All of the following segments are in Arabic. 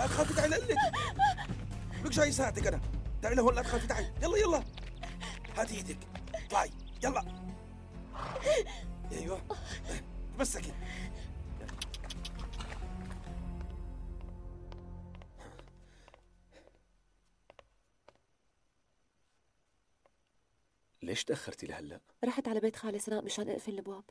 لا تخافي تعي لقلك. لك جاي ساعدك أنا. تعي لهون لا تخافي تعي. يلا يلا. هاتي ايدك. اطلعي يلا. ايوه تمسكي. ليش تأخرتي لهلا؟ رحت على بيت خالي سناء مشان اقفل الابواب.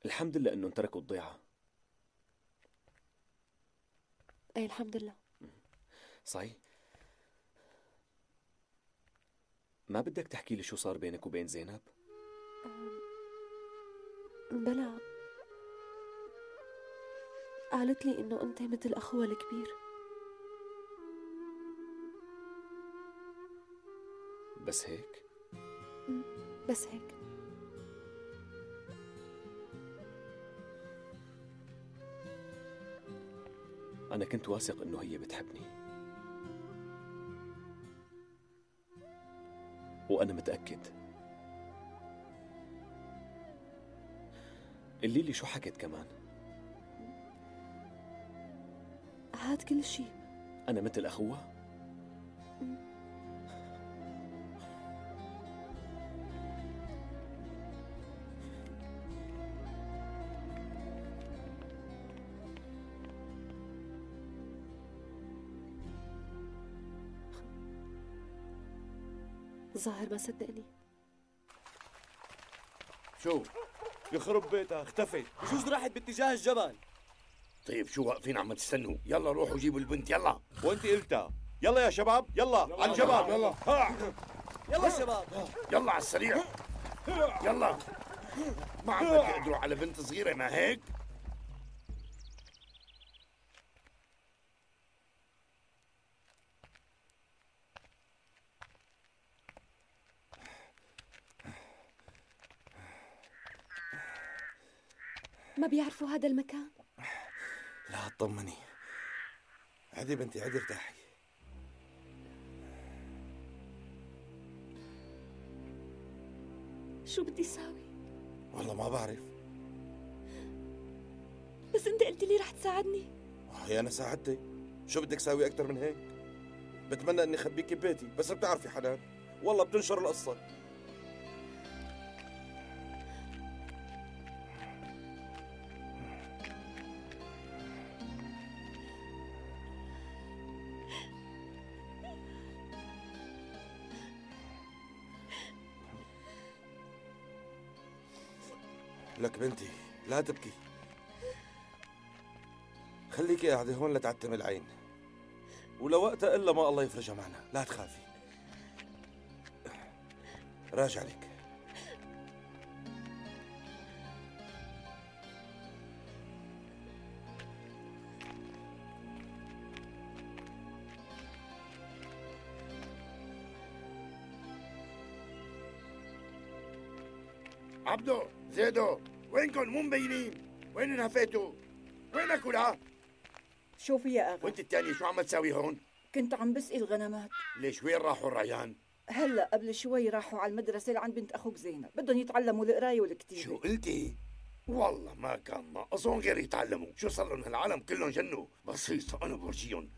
الحمد لله انهم تركوا الضيعة. ايه الحمد لله. صحيح، ما بدك تحكي لي شو صار بينك وبين زينب؟ بلا، قالت لي انه انت مثل اخوها الكبير. بس هيك؟ بس هيك. أنا كنت واثق إنه هي بتحبني، وأنا متأكد. قولي لي شو حكت كمان؟ هاد كل شيء. أنا مثل أخوها؟ ظاهر ما صدقني. شو؟ يخرب بيتها اختفت. بجوز راحت باتجاه الجبل. طيب شو واقفين عم تستنوا؟ يلا روحوا جيبوا البنت يلا. وانت قلتها. يلا يا شباب يلا على الجبل. يلا يلا شباب يلا على السريع. يلا ما عم بتقدروا على بنت صغيرة ما هيك؟ ما بيعرفوا هذا المكان؟ لا تطمني. عدي بنتي عدي ارتاحي. شو بدي ساوي؟ والله ما بعرف. بس انت قلت لي رح تساعدني. هي انا ساعدتك. شو بدك ساوي اكثر من هيك؟ بتمنى اني اخبيكي ببيتي بس بتعرفي حنان والله بتنشر القصه. لك بنتي لا تبكي. خليكي قاعدة هون لتعتم العين، ولوقتها إلا ما الله يفرجها معنا. لا تخافي. راجع لك. عبدو زيدو وينكم مو مبينين؟ وين انهفيتوا؟ وينك ولا؟ شو في يا اغا؟ وانت الثاني شو عم تساوي هون؟ كنت عم بسقي الغنمات. ليش وين راحوا الريان؟ هلا قبل شوي راحوا على المدرسة لعند بنت اخوك زينب، بدهم يتعلموا القراية والكتيبة. شو قلتي؟ والله ما كان ناقصهم غير يتعلموا، شو صار لهم هالعالم كلهم جنوا، بسيطة انا بورجيهم.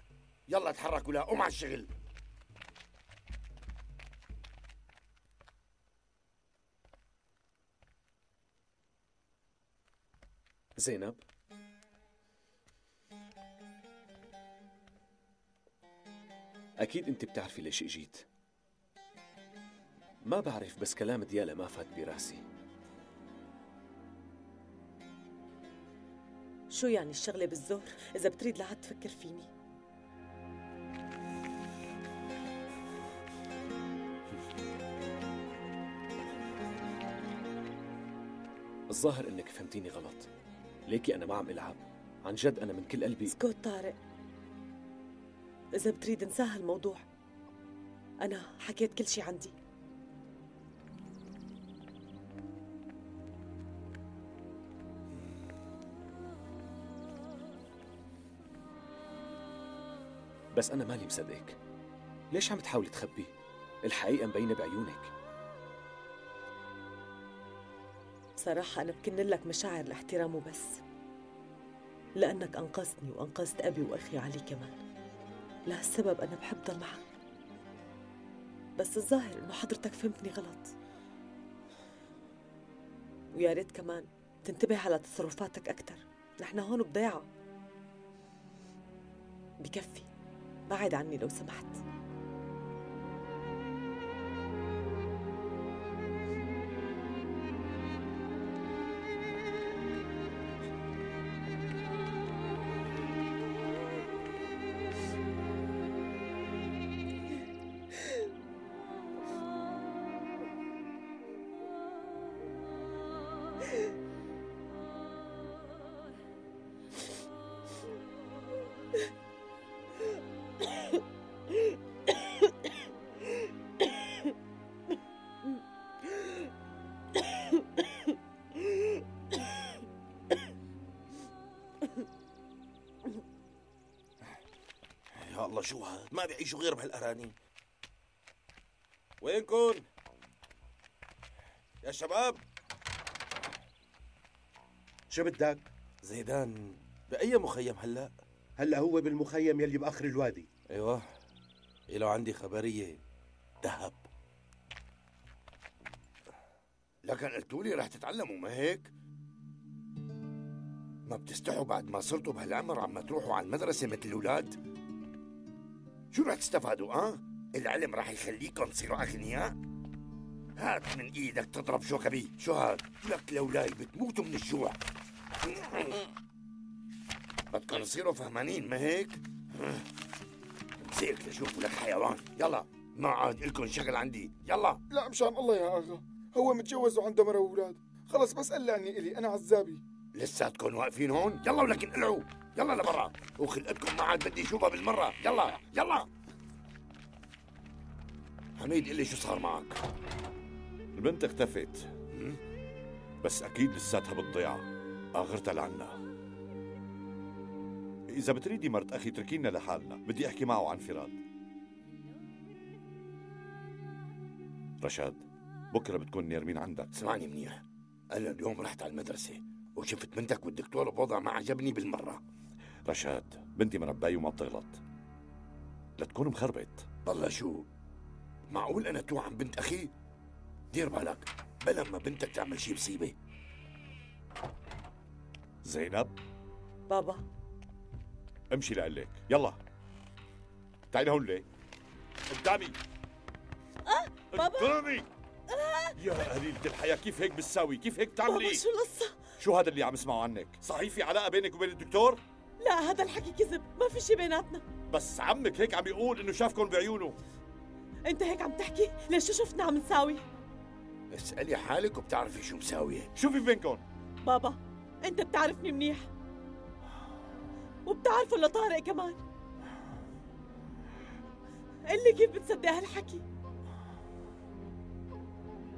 يلا تحركوا لا قوم على الشغل. زينب، أكيد أنت بتعرفي ليش إجيت. ما بعرف بس كلام ديالا ما فات براسي. شو يعني الشغلة بالزهر إذا بتريد لعد تفكر فيني؟ الظاهر إنك فهمتيني غلط. ليكي أنا ما عم ألعب، عن جد أنا من كل قلبي. اسكت طارق، إذا بتريد انساها الموضوع. أنا حكيت كل شي عندي. بس أنا مالي مصدقك. ليش عم تحاولي تخبي؟ الحقيقة مبينة بعيونك. بصراحة أنا بكن لك مشاعر الاحترام وبس، لأنك أنقذتني وأنقذت أبي وأخي علي كمان. لهالسبب أنا بحب ضل معك، بس الظاهر إنه حضرتك فهمتني غلط، ويا ريت كمان تنتبه على تصرفاتك أكتر. نحن هون بضيعة. بكفي، بعد عني لو سمحت. يا الله شو هاد، ما بيعيشوا غير بهالأراني. وينكن يا شباب؟ شو بدك؟ زيدان بأي مخيم هلأ؟ هلا هو بالمخيم يلي بآخر الوادي. ايوه، لو عندي خبرية ذهب. لكن قلتوا لي رح تتعلموا، ما هيك؟ ما بتستحوا بعد ما صرتوا بهالعمر عم تروحوا على المدرسة مثل الأولاد؟ شو رح تستفادوا؟ العلم رح يخليكم تصيروا أغنياء؟ هات من إيدك تضرب شو غبي. شو هاد؟ لك لولاي بتموتوا من الجوع. بدكم تصيروا فهمانين، ما هيك؟ مسيرك لشوفوا لك حيوان. يلا، ما عاد إلكم شغل عندي. يلا. لا مشان الله يا أغا، هو متجوز وعنده مرة وأولاد. خلص بس قلعني إلي، أنا عزابي. لساتكم واقفين هون؟ يلا ولكن قلعوا. يلا لبرا، وخلقتكم ما عاد بدي اشوفها بالمرة. يلا يلا. حميد قل لي شو صار معك؟ البنت اختفت، بس أكيد لساتها بالضيعة. آخرتها لعنا. إذا بتريدي مرت أخي تركينا لحالنا، بدي أحكي معه عن فراد. رشاد، بكرة بتكون نيرمين عندك. اسمعني منيح، أنا اليوم رحت على المدرسة وشفت بنتك والدكتور بوضع ما عجبني بالمرة. رشاد، بنتي مرباية وما بتغلط، لا تكون مخربط. والله شو؟ معقول أنا توه عن بنت أخي؟ دير بالك بلا ما بنتك تعمل شي مصيبة. زينب، بابا امشي لقلك. يلا تعالي هون ليه؟ قدامي. بابا. قدامي. يا قليلة الحياة، كيف هيك بتساوي؟ كيف هيك بتعملي؟ بابا شو القصة؟ شو هذا اللي عم اسمعه عنك؟ صحيح في علاقة بينك وبين الدكتور؟ لا هذا الحكي كذب، ما في شي بيناتنا. بس عمك هيك عم يقول انه شافكم بعيونه. انت هيك عم تحكي؟ ليش شو شفنا عم نساوي؟ اسألي حالك وبتعرفي شو مساوية. شو في بينكم؟ بابا انت بتعرفني منيح، وبتعرفه لطارق كمان. قلي كيف بتصدق هالحكي؟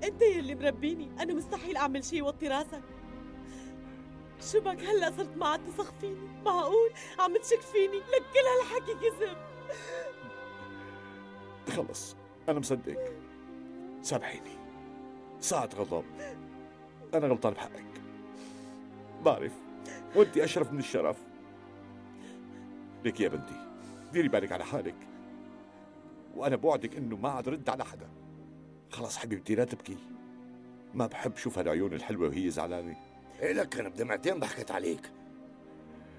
انت يلي مربيني، انا مستحيل اعمل شي يوطي راسك. شو بك هلا صرت ما عاد تثق فيني؟ معقول عم تشك فيني؟ لك كل هالحكي كذب. خلص انا مصدق، سامحيني، ساعة غضب، انا غلطان بحقك، بعرف ودي اشرف من الشرف. ليك يا بنتي ديري بالك على حالك، وانا بوعدك انه ما عاد رد على حدا. خلص حبيبتي لا تبكي، ما بحب شوف هالعيون الحلوة وهي زعلانة. إيه لك أنا بدمعتين ضحكت عليك.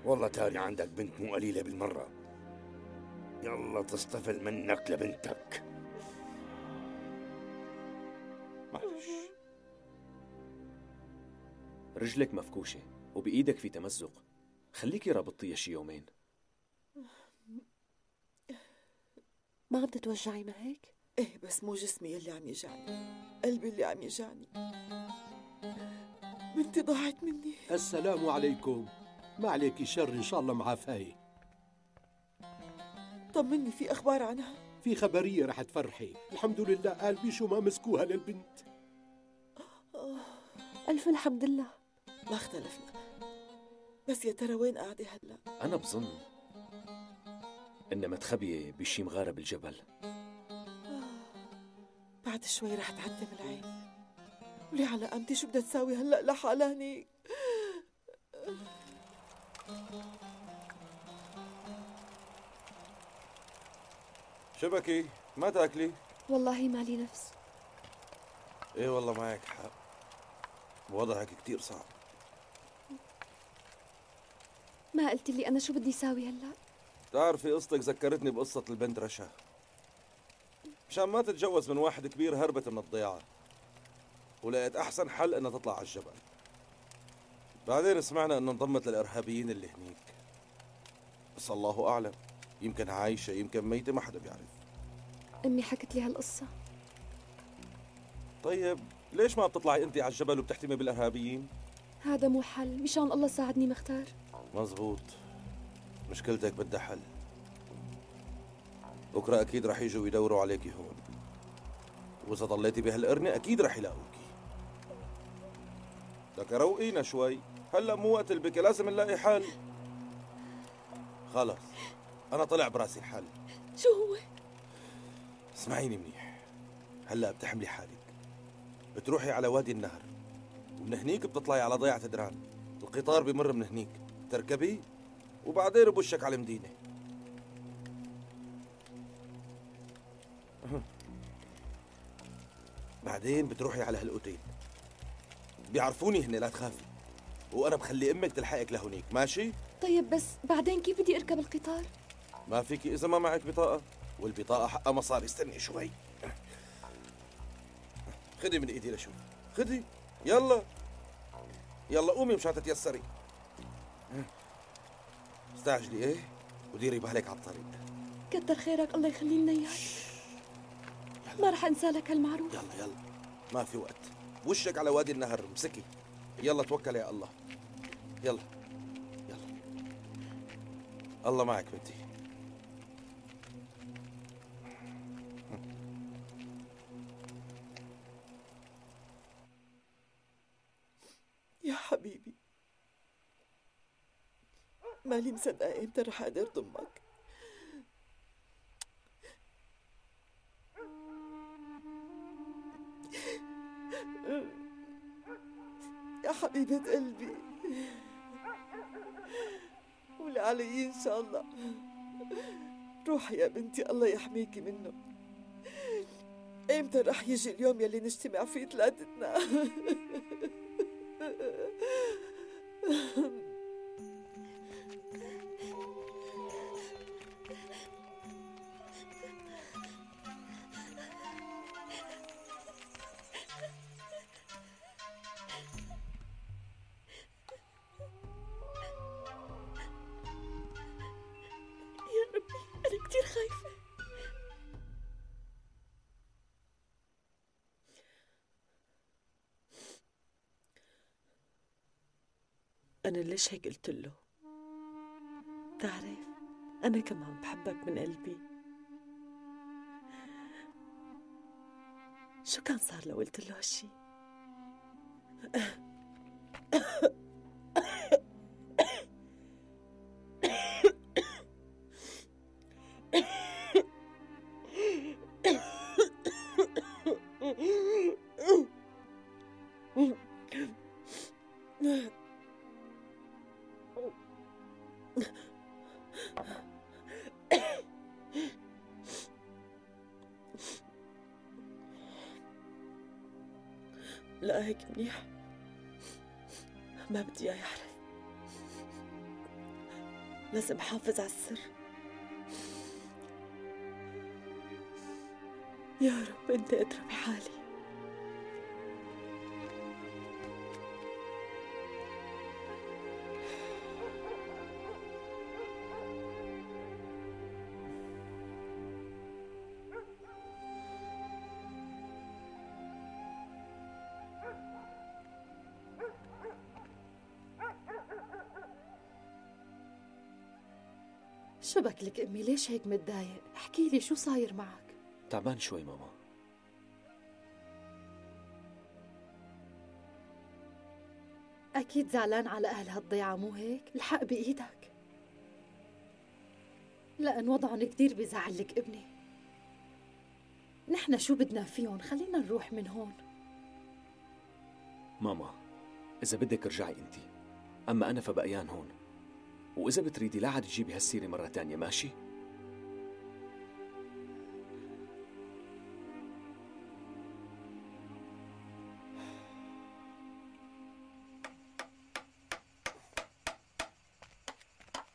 والله تاري عندك بنت مو قليلة بالمرة. يلا تصطفل منك لبنتك. معلش. رجلك مفكوشة وبإيدك في تمزق، خليكي رابطيها شي يومين. ما عم تتوجعي ما هيك؟ ايه بس مو جسمي اللي عم يجعني، قلبي اللي عم يجعني. بنتي ضاعت مني. السلام عليكم. ما عليكي شر، إن شاء الله معافاة. طمني، في أخبار عنها؟ في خبرية رح تفرحي، الحمد لله قال بيشو ما مسكوها للبنت. ألف الحمد لله. ما اختلفنا، بس يا ترى وين قاعدة هلا؟ أنا بظن إنها متخبية بشي مغارة بالجبل. بعد شوي رح تعتم العين. ولي على قامتي شو بدها تساوي هلأ لحالها هنيك؟ شبكي ما تاكلي؟ والله مالي نفس. ايه والله معك حق، وضعك كتير صعب. ما قلت لي أنا شو بدي ساوي هلأ؟ بتعرفي قصتك ذكرتني بقصة البنت رشا. مشان ما تتجوز من واحد كبير هربت من الضياع، ولقيت أحسن حل إنها تطلع على الجبل. بعدين سمعنا إنه انضمت للإرهابيين اللي هنيك، بس الله أعلم، يمكن عايشة يمكن ميتة، ما حدا بيعرف. أمي حكت لي هالقصة. طيب ليش ما بتطلعي أنت على الجبل وبتحتمي بالإرهابيين؟ هذا مو حل، مشان الله ساعدني مختار. مزبوط، مشكلتك بدها حل. بكرة أكيد رح يجوا يدوروا عليكي هون، وإذا ضليتي بهالقرنة أكيد رح يلاقوكي. لك روقينا شوي، هلا مو وقت البكي، لازم نلاقي حل. خلص أنا طلع براسي الحل. شو هو؟ اسمعيني منيح، هلا بتحملي حالك، بتروحي على وادي النهر، ومن هنيك بتطلعي على ضيعة دران، القطار بمر من هنيك، تركبي وبعدين بوشك على المدينة. بعدين بتروحي على هالاوتيل، بيعرفوني هن، لا تخافي، وانا بخلي امك تلحقك لهونيك، ماشي؟ طيب بس بعدين كيف بدي اركب القطار؟ ما فيكي اذا ما معك بطاقة، والبطاقة حقها مصاري. استني شوي، خدي من ايدي لشوف، خدي، يلا يلا قومي مشان تتيسري. استعجلي ايه، وديري بالك على الطريق. كتر خيرك، الله يخلي لنا اياك. ما رح انسى لك هالمعروف. يلا يلا، ما في وقت، وشك على وادي النهر، امسكي، يلا توكلي يا الله. يلا يلا، الله معك بنتي. يا حبيبي، مالي مصدقة امتى رح اقدر ضمك. يا حبيبة قلبي، قولي علي ان شاء الله. روحي يا بنتي، الله يحميكي منه. امتى رح يجي اليوم يلي نجتمع فيه ثلاثتنا؟ يا ربي، أنا كتير خايفة. أنا ليش هيك قلت له؟ بتعرف أنا كمان بحبك من قلبي. شو كان صار لو قلت له هالشي؟ لا هيك منيح، ما بدي اياه يعرف. لازم احافظ على السر. يا رب انت ادرى بحالي. شبك لك أمي، ليش هيك متضايق؟ احكي لي شو صاير معك؟ تعبان شوي ماما. أكيد زعلان على أهل هالضيعة، مو هيك؟ الحق بإيدك، لأن وضعهم كتير بيزعلك ابني. نحن شو بدنا فيهم؟ خلينا نروح من هون. ماما، إذا بدك ارجعي أنت، أما أنا فبقيان هون. وإذا بتريدي لا عاد تجيبي هالسيرة مرة تانية، ماشي؟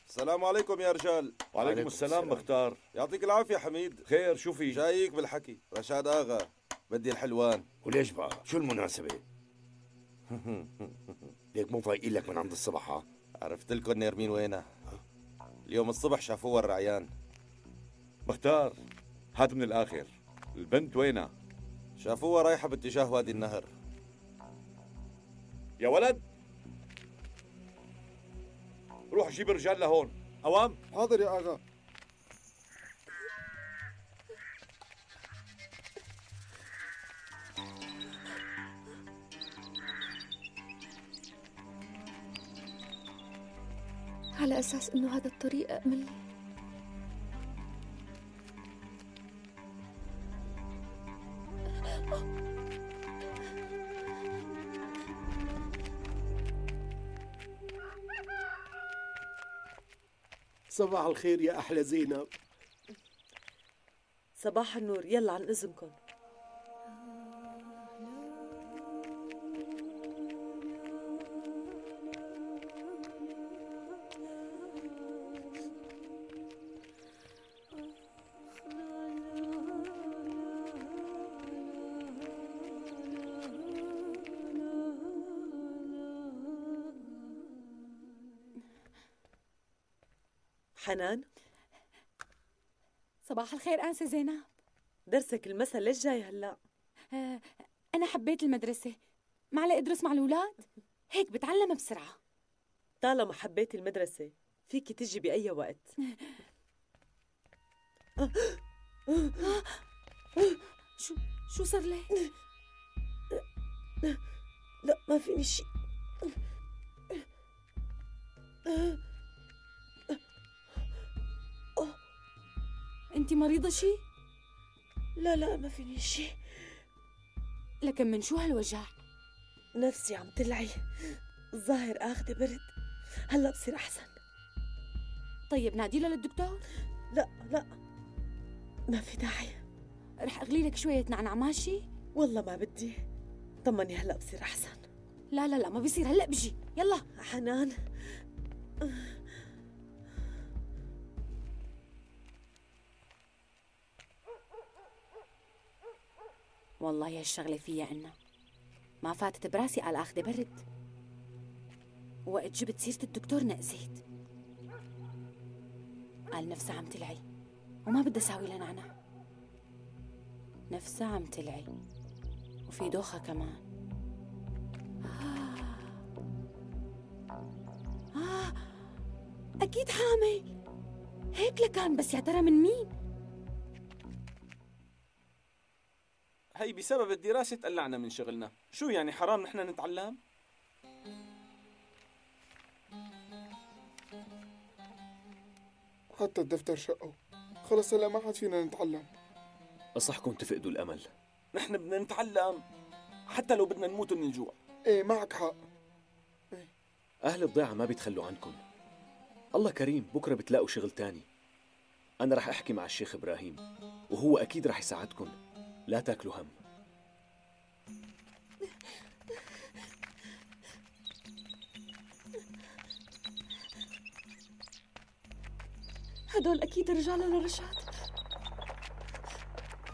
السلام عليكم يا رجال. وعليكم السلام مختار. يعطيك العافية حميد. خير، شو في؟ جايك بالحكي. رشاد آغا، بدي الحلوان. وليش بقى؟ شو المناسبة؟ ليك مو فايقين لك من عند الصبح ها؟ عرفت لكم نيرمين وينها. اليوم الصبح شافوها الرعيان. مختار، هات من الآخر، البنت وينها؟ شافوها رايحة باتجاه وادي النهر. يا ولد، روح جيب الرجال لهون. أوام. حاضر يا آغا. على أساس إنه هذا الطريق أأمن لي. صباح الخير يا أحلى زينب. صباح النور، يلا عن إذنكم. حنان، صباح الخير أنسة زينب. درسك المسا ليش جاي هلا؟ أنا حبيت المدرسة، معلي أدرس مع الأولاد، هيك بتعلم بسرعة. طالما حبيتي المدرسة فيكي تجي بأي وقت. شو صار لي؟ لا ما فيني شيء. أنت مريضة شي؟ لا ما فيني شيء. لكن من شو هالوجع؟ نفسي عم تلعي، الظاهر اخذة برد، هلا بصير احسن. طيب ناديله للدكتور؟ لا ما في داعي. رح اغلي لك شوية نعناع ماشي؟ والله ما بدي، طمني هلا بصير احسن. لا ما بيصير، هلا بجي، يلا. حنان، والله يا الشغلة فيها إنه ما فاتت براسي قال آخذة برد، وقت جبت سيرة الدكتور نقزيت، قال نفسها عم تلعي وما بدها ساوي لها نعناع، نفسها عم تلعي وفي دوخة كمان. أكيد حامل، هيك لكان، بس يا ترى من مين؟ هي بسبب الدراسة تقلعنا من شغلنا. شو يعني حرام نحن نتعلم؟ حتى الدفتر شقه، خلص هلا ما عاد فينا نتعلم. أصحكم تفقدوا الأمل. نحن بدنا نتعلم حتى لو بدنا نموت من الجوع. ايه معك حق. أهل الضيعة ما بيتخلوا عنكم. الله كريم، بكرة بتلاقوا شغل تاني. أنا رح أحكي مع الشيخ إبراهيم وهو أكيد رح يساعدكم، لا تاكلوا هم. هدول أكيد رجال لرشاد.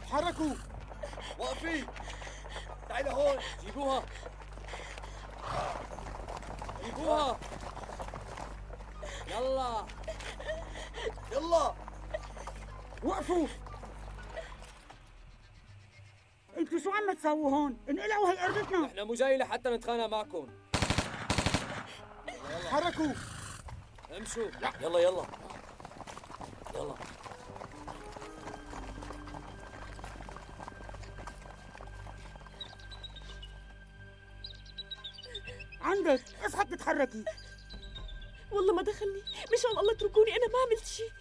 تحركوا، وقفي، تعالي هون، جيبوها يلا وقفوا. انتوا شو عم تسووا هون؟ انقلعوا هي ارضتنا. احنا مو جاي لحتى نتخانق معكم. تحركوا، امشوا، يلا عندك اصحك تتحركي. والله ما دخلني، مشان الله اتركوني، أنا ما عملت شيء.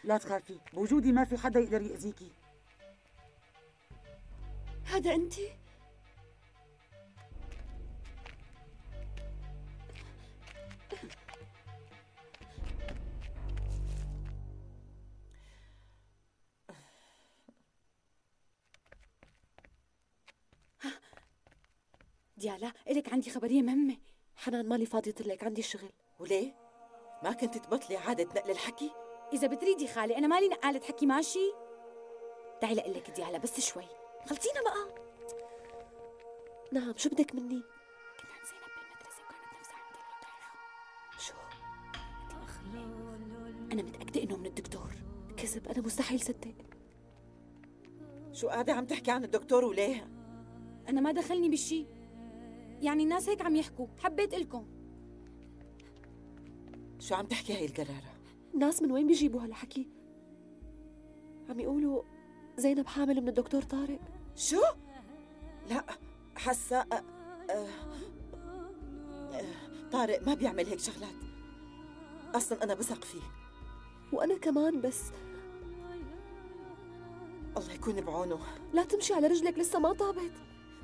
لا تخافي، بوجودي ما في حدا يقدر يأذيكي. هذا أنت؟ ديالا، إلك عندي خبرية مهمة. حنان مالي فاضية لك، عندي شغل. وليه؟ ما كنت تبطلي عادة نقل الحكي؟ إذا بتريدي خالي، أنا مالي نقالة حكي ماشي؟ تعي لقلك ديالا بس شوي. خلصينا بقى. نعم، شو بدك مني؟ كنت عند زينب بالمدرسة وكانت نفسها عم تقلب. شو؟ أنا متأكدة إنه من الدكتور. كذب، أنا مستحيل صدق. شو قاعدة عم تحكي عن الدكتور وليه؟ أنا ما دخلني بالشي، يعني الناس هيك عم يحكوا، حبيت إلكم. شو عم تحكي هاي القرارة؟ الناس من وين بيجيبوا هالحكي؟ عم يقولوا زينب حامل من الدكتور طارق. شو؟ لا، حاسة طارق ما بيعمل هيك شغلات. أصلا أنا بثق فيه. وأنا كمان، بس الله يكون بعونه. لا تمشي على رجلك، لسه ما طابت.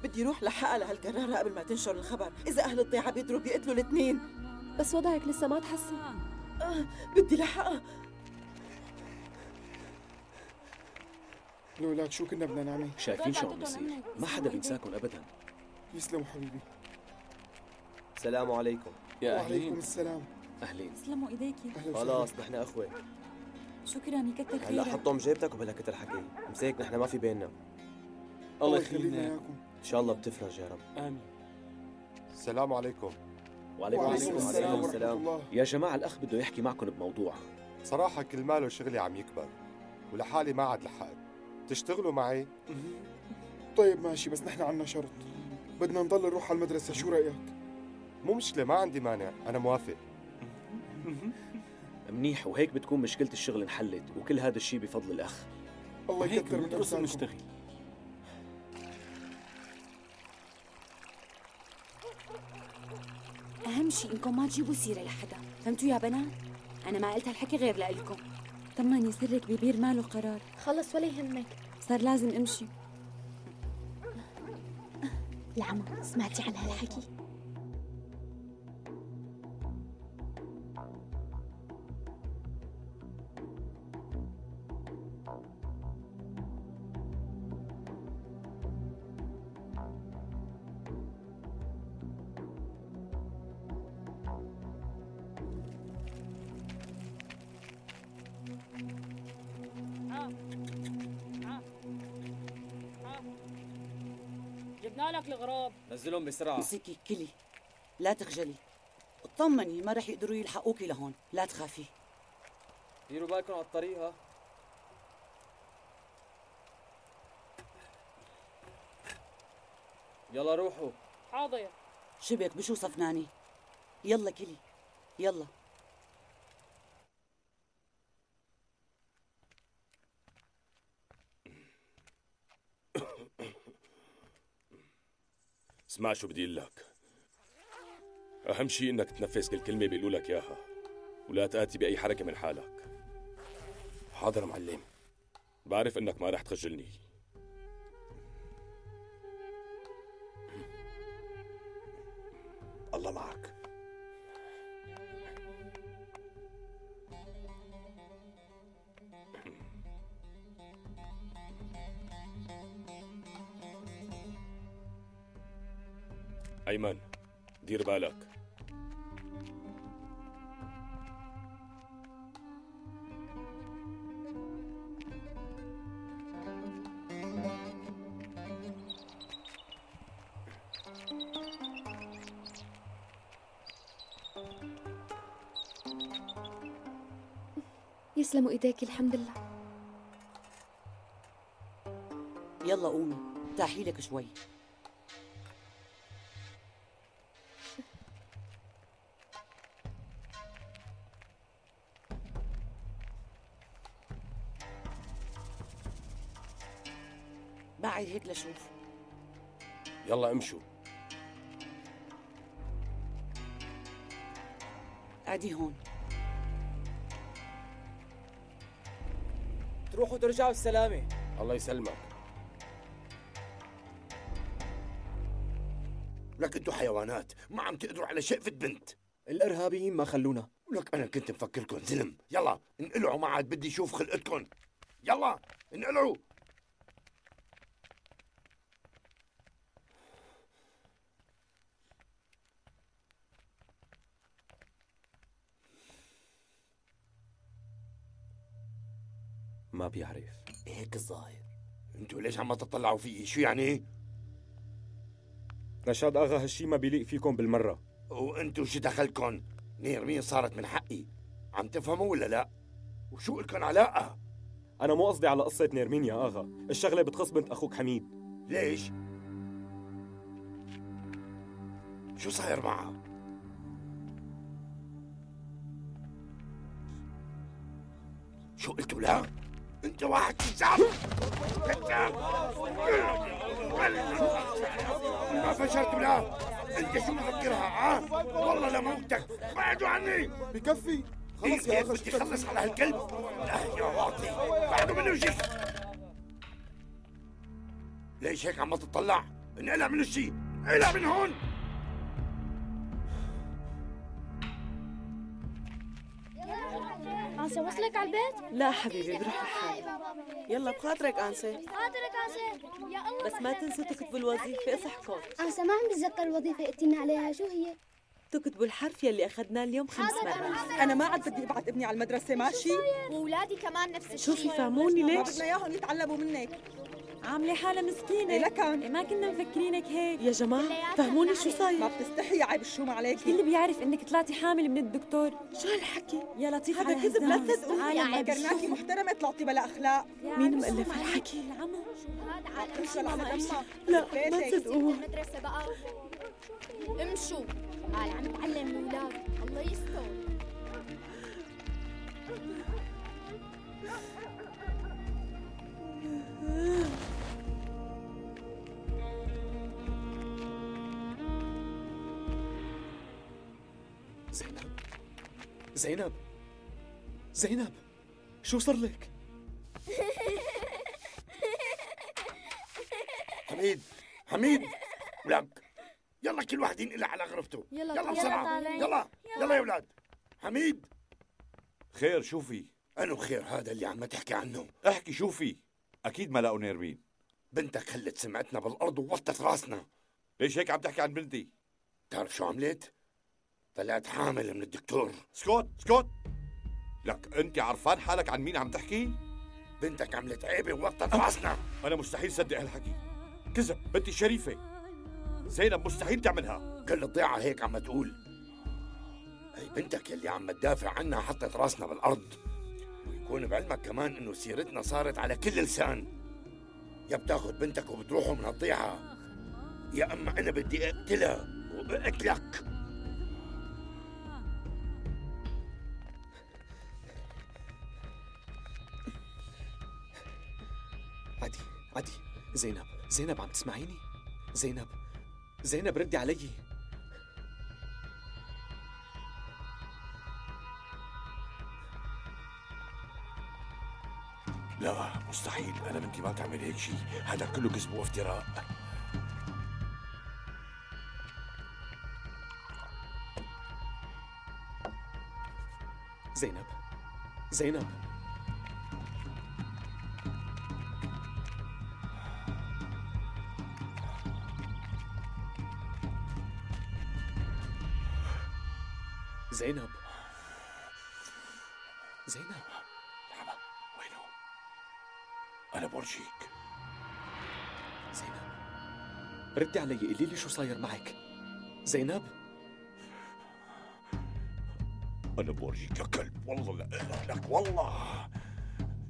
بدي روح لحقها لهالقرارة قبل ما تنشر الخبر. إذا أهل الضيعة بيقدروا بيقتلوا الاثنين. بس وضعك لسه ما تحسن. بدي لحقها. لولاك شو كنا بدنا نعمل؟ شايفين شو عم بيصير؟ ما حدا بينساكم ابدا. يسلموا حبيبي. السلام عليكم. يا وعليكم السلام. اهلين. تسلموا ايديكي. خلاص نحن اخوه. شكرا، يكتر خيرك. هلا حطهم جيبتك وبلا كتر حكي، مسيك نحن ما في بيننا. الله يخلينا اياكم. ان شاء الله بتفرج يا رب. امين. السلام عليكم. وعليكم السلام ورحمة الله. يا جماعة الأخ بده يحكي معكم بموضوع. صراحة كل ماله شغلي عم يكبر ولحالي ما عاد لحقت. تشتغلوا معي؟ طيب ماشي، بس نحن عنا شرط، بدنا نضل نروح على المدرسة، شو رأيك؟ مو مشكلة، ما عندي مانع، أنا موافق. منيح، وهيك بتكون مشكلة الشغل انحلت، وكل هذا الشيء بفضل الأخ. الله يكثر من أمثالكم. نشتغل. أهم شيء إنكم ما تجيبوا سيرة لحدا، فهمتوا يا بنات؟ أنا ما قلت هالحكي غير لإلكم. طمني سرك ببير ماله قرار. خلص ولا يهمك، صار لازم أمشي. العمى، سمعتي عن هالحكي؟ جبنا لك الغراب. نزلهم بسرعة. امسكي كلي، لا تخجلي. اطمني، ما رح يقدروا يلحقوكي لهون، لا تخافي. ديروا بالكم على الطريق. ها يلا روحوا. حاضر. شبك بشو صفناني؟ يلا كلي، يلا. اسمع شو بدي اقول لك. اهم شيء انك تنفذ كل كلمه بيقولوا لك اياها، ولا تاتي باي حركه من حالك. حاضر معلم. بعرف انك ما رح تخجلني. الله معك. أيمن، دير بالك. يسلموا ايديك، الحمد لله. يلا قومي، ارتاحي لك شوي. بعد هيك لشوف. يلا امشوا. قعدي هون. تروحوا ترجعوا السلامة. الله يسلمك. لك انتوا حيوانات، ما عم تقدروا على شقفة بنت. الإرهابيين ما خلونا. لك انا كنت مفكركم زلم. يلا انقلعوا، ما عاد بدي اشوف خلقتكم. يلا انقلعوا. ما بيعرف. هيك الظاهر. انتوا ليش عم تطلعوا فيي؟ شو يعني؟ نشاد اغا هالشي ما بيليق فيكم بالمره. وانتوا شو دخلكم؟ نيرمين صارت من حقي. عم تفهموا ولا لا؟ وشو لكم علاقه؟ انا مو قصدي على قصه نيرمين يا اغا، الشغله بتخص بنت اخوك حميد. ليش؟ شو صاير معها؟ شو قلتوا لا؟ انت واحد كذاب! كذاب! ما فشلت لا! انت شو مفكرها والله لموتك! بعدوا عني! بكفي! خلص يا اخي بدي خلص على هالكلب! لا يا واطي! بعدوا منه شيء! ليش هيك عم تطلع؟ انقلع من الشيء! انقلع من هون! أنسة وصلك على البيت؟ لا حبيبي بروح لحالي. يلا بخاطرك أنسة. بخاطرك أنسة. يا الله بس ما تنسوا تكتبوا الوظيفة اصحكم. أنسة ما عم بتذكر الوظيفة قلتينا عليها، شو هي؟ تكتبوا الحرف يلي أخذناه اليوم 5 مرات. أنا ما عاد بدي أبعت ابني على المدرسة، ماشي؟ وأولادي كمان نفس الشيء. شوفي فهموني ما ليش؟ بدنا إياهم يتعلموا منك. عاملة حالة مسكينة. إيه لكن؟ ما كنا مفكرينك هيك. يا جماعة فهموني شو صاير؟ ما بتستحي يا عيب الشوم عليكي. اللي بيعرف انك طلعتي حامل من الدكتور. شو هالحكي؟ يا لطيف هذا على كذب، لا هالزهر. تصدقوا. يا عيب فكرناكي الشوم. محترمة طلعتي بلا أخلاق. مين مألف الحكي؟ لا ما تصدقوه. المدرسة بقى امشوا. قال عم تعلم الأولاد، الله يستر. زينب زينب زينب، شو صار لك؟ حميد حميد لك يلا كل واحد ينقلع على غرفته. يلا بسرعة. يلا يلا يا اولاد. حميد خير شو في؟ انو خير هذا اللي عم تحكي عنه؟ احكي شو في؟ اكيد ما لقوا نيرمين. بنتك خلت سمعتنا بالارض ووطت راسنا. ليش هيك عم تحكي عن بنتي؟ تعرف شو عملت؟ طلعت حامل من الدكتور. اسكت اسكت. لك انت عرفان حالك عن مين عم تحكي؟ بنتك عملت عيبه ووطت راسنا. انا مستحيل صدق هالحكي، كذب. بنتي الشريفه زينب مستحيل تعملها. كل الضيعه هيك عم تقول. هي بنتك يلي عم تدافع عنها حطت راسنا بالارض. ويكون بعلمك كمان انه سيرتنا صارت على كل لسان. يا بتاخذ بنتك وبتروحوا من الضيعه، يا اما انا بدي اقتلها واقتلك. عدي زينب عم تسمعيني؟ زينب ردي علي. لا مستحيل، انا بنتي ما تعمل هيك شيء، هذا كله كذب وافتراء. زينب لعبة وينه؟ أنا برجيك. زينب ردي علي، قولي لي شو صاير معك. زينب أنا بورجيك يا كلب، والله لا لك والله.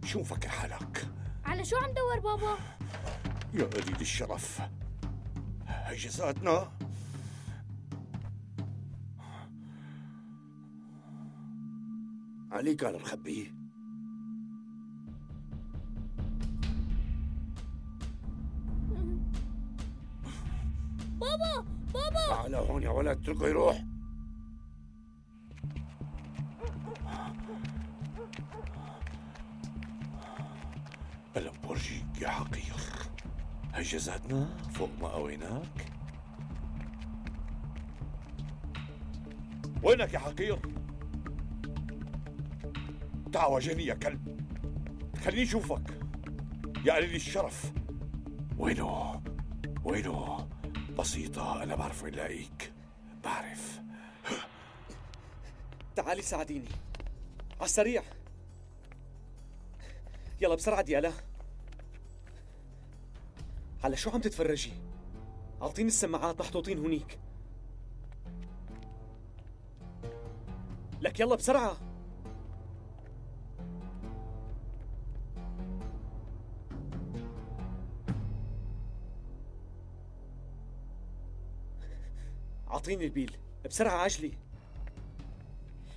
شو مفكر حالك؟ على شو عم دور بابا؟ يا قليل الشرف، هي جزاتنا. علي كان مخبيه. بابا تعال هون يا ولد، اتركه يروح. يا حقير، هي جزاتنا فوق ما قويناك. وينك يا حقير؟ تعال واجهني يا كلب، خليني اشوفك يا قليل الشرف. وينه؟ وينه؟ بسيطة، أنا بعرف وين لاقيك، بعرف. تعالي ساعديني على السريع، يلا بسرعة ديالا. على شو عم تتفرجي؟ أعطيني السماعات محطوطين هونيك. لك يلا بسرعة. أعطيني البيل بسرعة عجلي.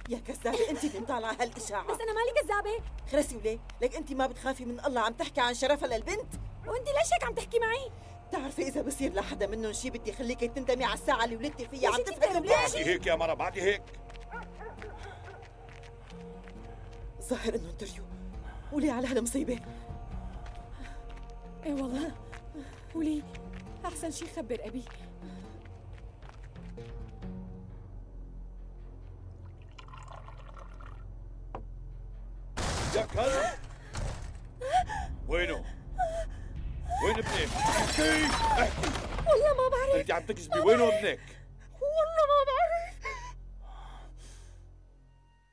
يا كذابة، انت اللي مطالعة هالاشاعة. بس انا مالي كذابة. خلصي وليه؟ لك انت ما بتخافي من الله عم تحكي عن شرفها للبنت؟ وانت ليش هيك عم تحكي معي؟ بتعرفي اذا بصير لحدا منهم شي بدي خليكي تندمي على الساعة اللي ولدتي فيها. عم تفهم ليش؟ بعدي هيك يا مرة، بعدي هيك. ظاهر انه انتريو. وليه على هالمصيبة؟ ايه والله ولي احسن شي خبر ابي. يا كلب، وينه؟ وين ابنك؟ احكي احكي. والله ما بعرف. انت عم تكذبي، وينه ابنك؟ والله ما بعرف.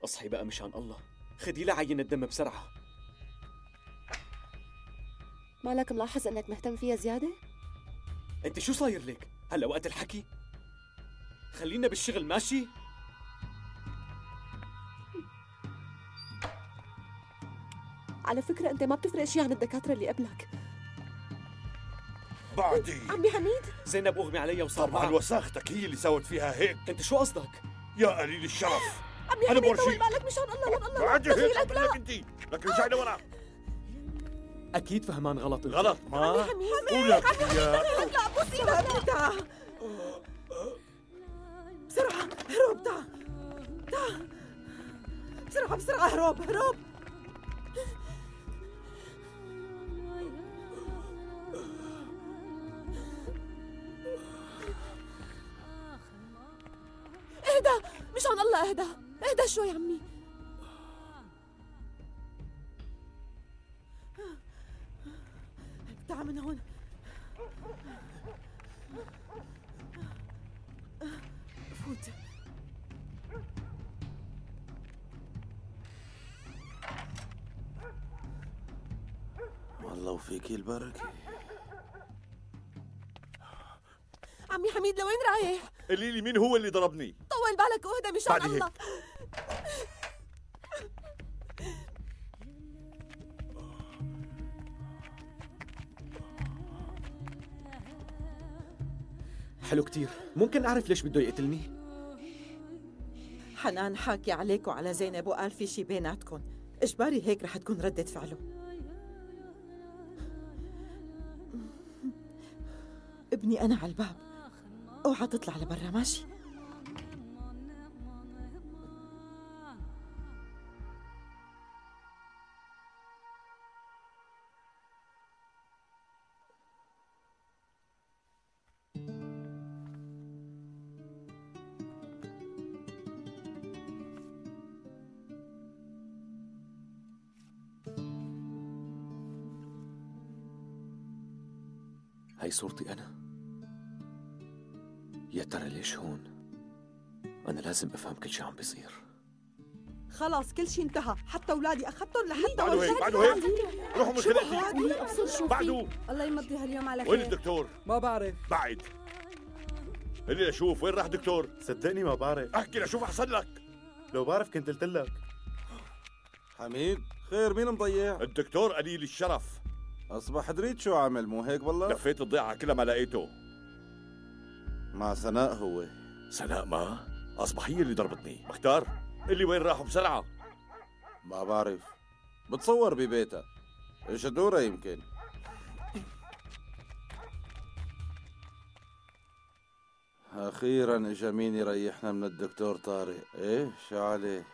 اصحي بقى مشان الله، خدي لها عينة دم بسرعة. مالك ملاحظ انك مهتم فيها زيادة؟ انت شو صاير لك؟ هلا وقت الحكي؟ خلينا بالشغل ماشي؟ على فكرة انت ما بتفرق شي عن الدكاترة اللي قبلك. بعدي عمي حميد، زينب اغمي علي وصار طبعا وساختك هي اللي سوت فيها هيك. انت شو قصدك؟ يا قليل الشرف، عمي أنا حميد بورجيك. طول بالك مشان الله وان الله بعدي وقف هيك لك. عم لك انت، لك رجعي لورا. اكيد فهمان غلط انت. غلط ما عمي حميد قولك يا لا مصيبة. تعال بسرعة، هروب. تعال بسرعة بسرعة، هروب. اهدى مشان الله، اهدى شوي عمي. تعال من هون. فوت. والله وفيكي البركة. عمي حميد لوين رايح؟ قولي لي مين هو اللي ضربني؟ طول بالك واهدى مشان بعد هيك. الله. حلو كتير، ممكن أعرف ليش بده يقتلني؟ حنان حاكي عليك وعلى زينب وقال في شي بيناتكم، اجباري هيك رح تكون ردة فعله. ابني أنا على الباب، اوعى تطلع لبرا ماشي؟ هاي صورتي أنا. يا ترى ليش هون؟ أنا لازم أفهم كل شي عم بيصير. خلاص كل شيء انتهى، حتى اولادي اخذتهم لحتى بعده هيك، بعده هيك. روحوا من خلقتي. ابصر شو بعده. الله يمضي هاليوم على خير. وين الدكتور؟ ما بعرف. بعد. اللي لشوف وين راح دكتور؟ صدقني ما بعرف. احكي لشوف احسن لك. لو بعرف كنت قلت لك. حميد خير، مين مضيع؟ الدكتور قليل الشرف. اصبح دريت شو عمل، مو هيك والله؟ لفيت الضيعة كلها ما لقيته. مع سناء هو. سناء ما؟ اصبح هي اللي ضربتني. مختار اللي وين راحوا بسرعة؟ ما بعرف، بتصور ببيتها، ايش دورها يمكن. اخيرا اجا مين يريحنا من الدكتور طارق. ايه شو عليه؟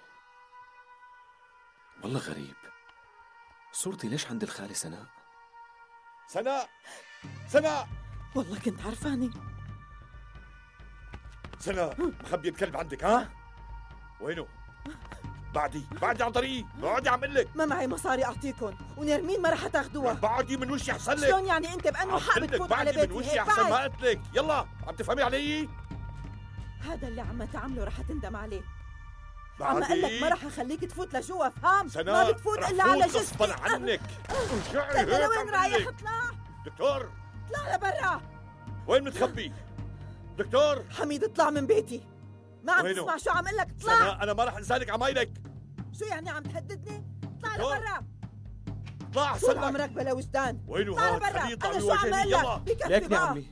والله غريب، صورتي ليش عند الخالة سناء؟ سناء سناء والله كنت عرفاني. سناء مخبي الكلب عندك ها؟ وينه؟ بعدي عن طريقي، بعدي عم قلك. ما معي مصاري اعطيكم، ونرمين ما رح تاخذوها. بعدي من وشي احسن لك. شلون يعني انت بانه حق بتفوت على بيتي؟ بعدي من وشي احسن ما قلت لك، يلا عم تفهمي علي؟ هذا اللي عم تعمله رح تندم عليه. بعدي عم اقول لك ما رح اخليك تفوت لجوا، فهم؟ سناء ما بتفوت الا على جثتي. غصبا عنك. انت لوين رايح؟ اطلع دكتور اطلع لبرا. وين متخبي؟ دكتور حميد اطلع من بيتي. ما عم وينه؟ تسمع شو عم اقول لك؟ اطلع. سناء انا ما رح انسالك عمايلك. شو يعني عم تهددني؟ اطلع دكتور. لبرا. اطلع احسن طول لك. عمرك بلا وجدان. وينه اطلع هاد؟ لبرا. خليه يطلع انا شو عم يواجهني. اقول يلا لك؟ بكفي ليكني بقى. عمي،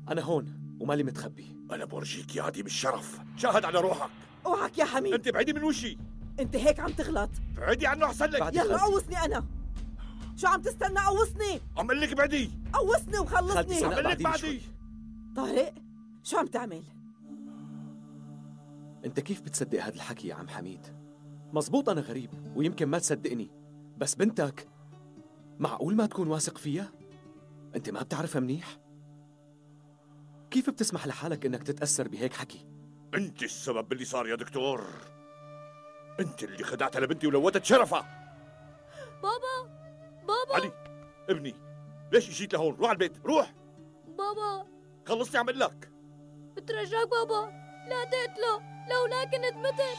أنا هون ومالي متخبي. أنا بورجيك يا عديم الشرف، شاهد على روحك. اوعك يا حميد. أنت بعيدي من وشي. انت هيك عم تغلط. بعيدي عنه أحسن لك. يلا قوصني انا. شو عم تستنى؟ قوصني. عم قل لك بعدي. قوصني وخلصني. عم قل لك بعدي. طارق شو عم تعمل؟ أنت كيف بتصدق هذا الحكي يا عم حميد؟ مزبوط أنا غريب ويمكن ما تصدقني، بس بنتك معقول ما تكون واثق فيها؟ أنت ما بتعرفها منيح؟ كيف بتسمح لحالك إنك تتأثر بهيك حكي؟ أنت السبب باللي صار يا دكتور. أنت اللي خدعتها لبنتي ولوتت شرفها. بابا علي ابني، ليش اجيت لهون؟ روح على البيت، روح. بابا خلصني عم اقول لك. بترجاك بابا لا تقتله، لولا كنت متت.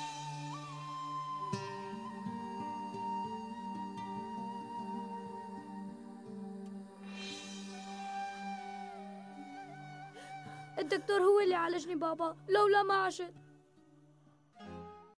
الدكتور هو اللي عالجني بابا، لولا ما عشت.